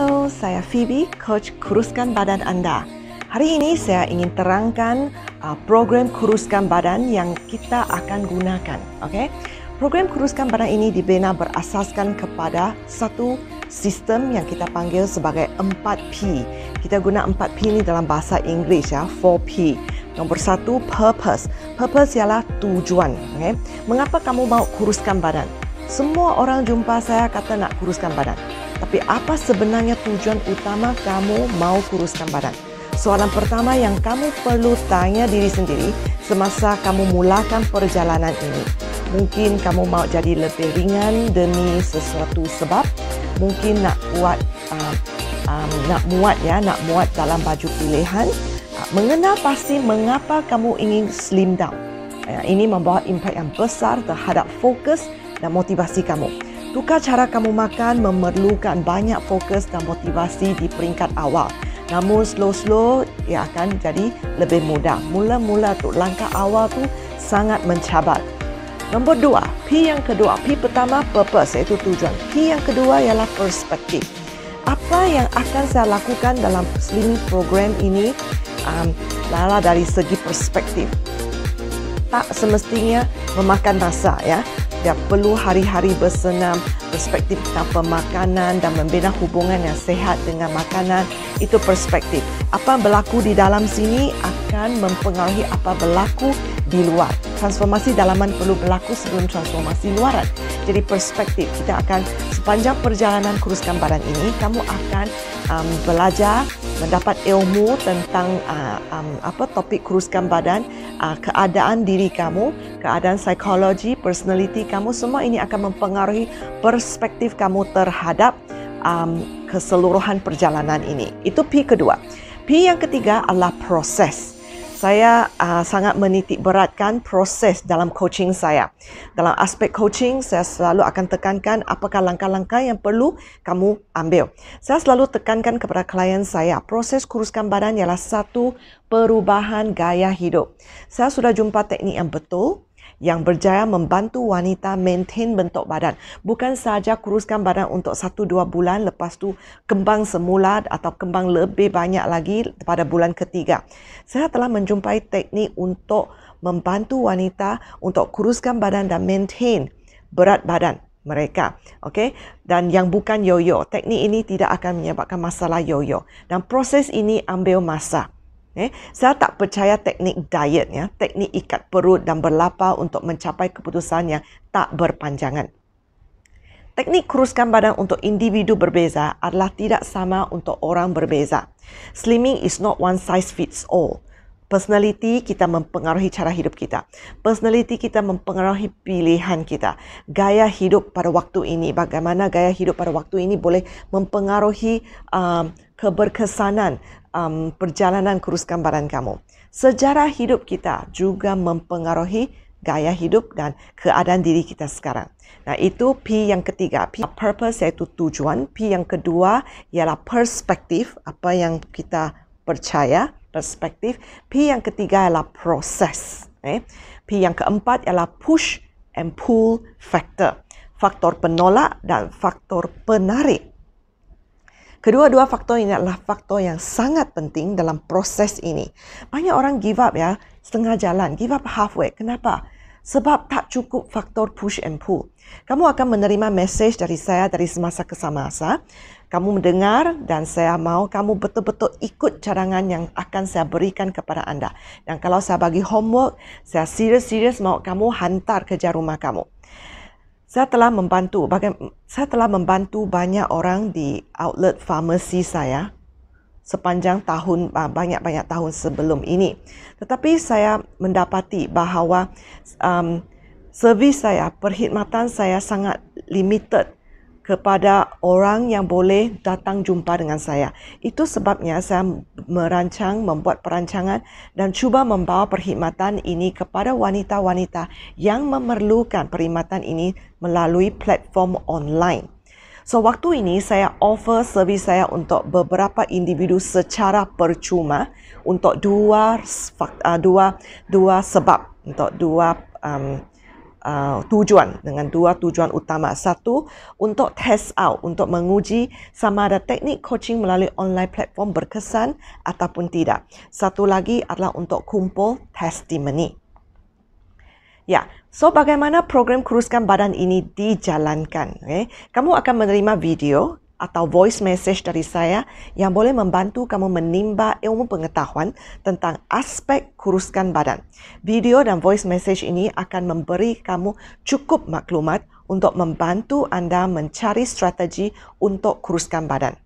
Halo, saya Phoebe, Coach Kuruskan Badan Anda. Hari ini saya ingin terangkan program kuruskan badan yang kita akan gunakan. Okay? Program kuruskan badan ini dibina berasaskan kepada satu sistem yang kita panggil sebagai 4P. Kita guna 4P ini dalam bahasa Inggeris, 4P. Nombor 1, purpose. Purpose ialah tujuan. Okay? Mengapa kamu mau kuruskan badan? Semua orang jumpa saya kata nak kuruskan badan. Tapi apa sebenarnya tujuan utama kamu mau kuruskan badan? Soalan pertama yang kamu perlu tanya diri sendiri semasa kamu mulakan perjalanan ini. Mungkin kamu mau jadi lebih ringan demi sesuatu sebab. Mungkin nak muat dalam baju pilihan. Mengenal pasti mengapa kamu ingin slim down. Ini membawa impak yang besar terhadap fokus dan motivasi kamu. Tukar cara kamu makan memerlukan banyak fokus dan motivasi di peringkat awal. Namun slow-slow ia akan jadi lebih mudah. Mula-mula tu langkah awal tu sangat mencabar. Nombor 2, P yang kedua. P pertama purpose iaitu tujuan. P yang kedua ialah perspektif. Apa yang akan saya lakukan dalam slimming program ini dari segi perspektif. Tak semestinya memakan masa ya. Dia perlu hari-hari bersenam, perspektif tentang pemakanan dan membina hubungan yang sehat dengan makanan. Itu perspektif. Apa yang berlaku di dalam sini akan mempengaruhi apa berlaku di luar. Transformasi dalaman perlu berlaku sebelum transformasi luaran. Jadi perspektif, kita akan sepanjang perjalanan kuruskan badan ini, kamu akan belajar, mendapat ilmu tentang topik kuruskan badan, keadaan diri kamu, keadaan psikologi, personality kamu, semua ini akan mempengaruhi perspektif kamu terhadap keseluruhan perjalanan ini. Itu P kedua. P yang ketiga adalah proses. Saya sangat menitik beratkan proses dalam coaching saya. Dalam aspek coaching, saya selalu akan tekankan apakah langkah-langkah yang perlu kamu ambil. Saya selalu tekankan kepada klien saya, proses kuruskan badan ialah satu perubahan gaya hidup. Saya sudah jumpa teknik yang betul, yang berjaya membantu wanita maintain bentuk badan. Bukan sahaja kuruskan badan untuk 1-2 bulan, lepas tu kembang semula atau kembang lebih banyak lagi pada bulan ketiga. Saya telah menjumpai teknik untuk membantu wanita untuk kuruskan badan dan maintain berat badan mereka. Okay? Dan yang bukan yo-yo. Teknik ini tidak akan menyebabkan masalah yo-yo. Dan proses ini ambil masa. Saya tak percaya teknik diet, teknik ikat perut dan berlapar untuk mencapai keputusan yang tak berpanjangan. Teknik kuruskan badan untuk individu berbeza adalah tidak sama untuk orang berbeza. Slimming is not one size fits all. Personality kita mempengaruhi cara hidup kita. Personality kita mempengaruhi pilihan kita. Gaya hidup pada waktu ini, bagaimana gaya hidup pada waktu ini boleh mempengaruhi keberkesanan perjalanan kuruskan badan kamu. Sejarah hidup kita juga mempengaruhi gaya hidup dan keadaan diri kita sekarang. Nah, itu P yang ketiga. P purpose iaitu tujuan. P yang kedua ialah perspektif, apa yang kita percaya, perspektif. P yang ketiga ialah proses. P yang keempat ialah push and pull factor. Faktor penolak dan faktor penarik. Kedua-dua faktor ini adalah faktor yang sangat penting dalam proses ini. Banyak orang give up setengah jalan, give up halfway. Kenapa? Sebab tak cukup faktor push and pull. Kamu akan menerima mesej dari saya dari semasa ke semasa. Kamu mendengar dan saya mahu kamu betul-betul ikut cadangan yang akan saya berikan kepada anda. Dan kalau saya bagi homework, saya serius-serius mahu kamu hantar kerja rumah kamu. Saya telah membantu banyak orang di outlet farmasi saya sepanjang tahun, banyak-banyak tahun sebelum ini. Tetapi saya mendapati bahawa servis saya, perkhidmatan saya sangat limited kepada orang yang boleh datang jumpa dengan saya. Itu sebabnya saya membuat perancangan dan cuba membawa perkhidmatan ini kepada wanita-wanita yang memerlukan perkhidmatan ini melalui platform online. So, waktu ini saya offer servis saya untuk beberapa individu secara percuma untuk dua sebab, untuk dua tujuan, dengan dua tujuan utama. Satu, untuk test out, untuk menguji sama ada teknik coaching melalui online platform berkesan ataupun tidak. Satu lagi adalah untuk kumpul testimoni. Ya, so bagaimana program kuruskan badan ini dijalankan? Okay? Kamu akan menerima video atau voice message dari saya yang boleh membantu kamu menimba ilmu pengetahuan tentang aspek kuruskan badan. Video dan voice message ini akan memberi kamu cukup maklumat untuk membantu anda mencari strategi untuk kuruskan badan.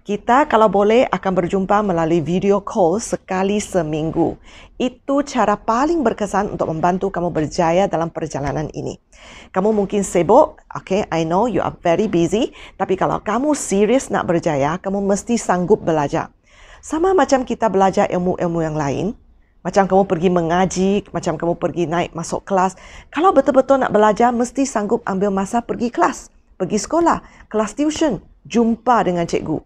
Kita kalau boleh akan berjumpa melalui video call sekali seminggu. Itu cara paling berkesan untuk membantu kamu berjaya dalam perjalanan ini. Kamu mungkin sibuk, okay, I know you are very busy, tapi kalau kamu serius nak berjaya, kamu mesti sanggup belajar. Sama macam kita belajar ilmu-ilmu yang lain, macam kamu pergi mengaji, macam kamu pergi naik masuk kelas. Kalau betul-betul nak belajar, mesti sanggup ambil masa pergi kelas, pergi sekolah, kelas tuition, jumpa dengan cikgu.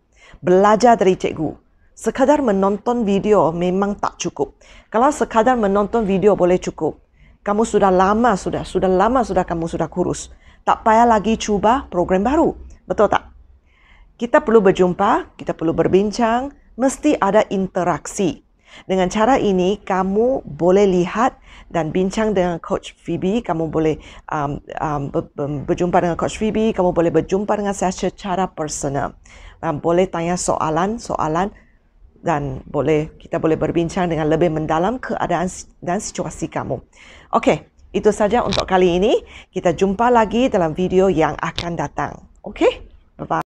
Belajar dari cikgu. Sekadar menonton video memang tak cukup. Kalau sekadar menonton video boleh cukup. Kamu sudah lama kamu sudah kurus. Tak payah lagi cuba program baru. Betul tak? Kita perlu berjumpa, kita perlu berbincang, mesti ada interaksi. Dengan cara ini, kamu boleh lihat dan bincang dengan Coach Phoebe. Kamu boleh berjumpa dengan Coach Phoebe. Kamu boleh berjumpa dengan saya secara personal. Boleh tanya soalan-soalan dan kita boleh berbincang dengan lebih mendalam keadaan dan situasi kamu. Okey, itu saja untuk kali ini. Kita jumpa lagi dalam video yang akan datang. Okey? Bye-bye.